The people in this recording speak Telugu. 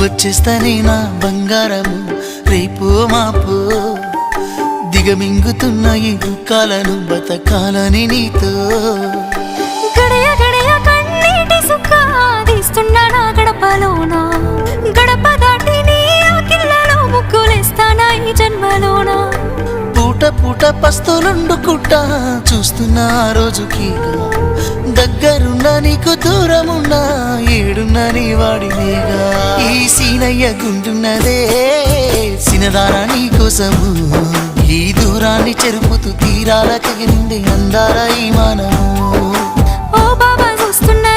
వచ్చేస్తానే నా బంగారము రేపు మాపు దిగమింగుతున్న ఈ దుఃఖాలను బతకాలని నీతో గడయ గడయ కన్నీటి సుఖ తీస్తున్నా నా గడపలోన గడప దాటి నీ ఆకిళ్ళలో ముగ్గులేస్తానా ఈ జన్మలోన పూట పూట పస్తులుండుకుంటా చూస్తున్నా ఆ రోజుకి దగ్గరున్నా నీకు దూరమున్నా ఏడున్నా నీ వాడినేగా ఈ సీనయ్య గుంటున్నదే సినదారా నీ కోసము ఈ దూరాన్ని చెరుపుతూ తీరాల కగిలింది అందాల ఈ మానము ఓ బాబా చూస్తున్నా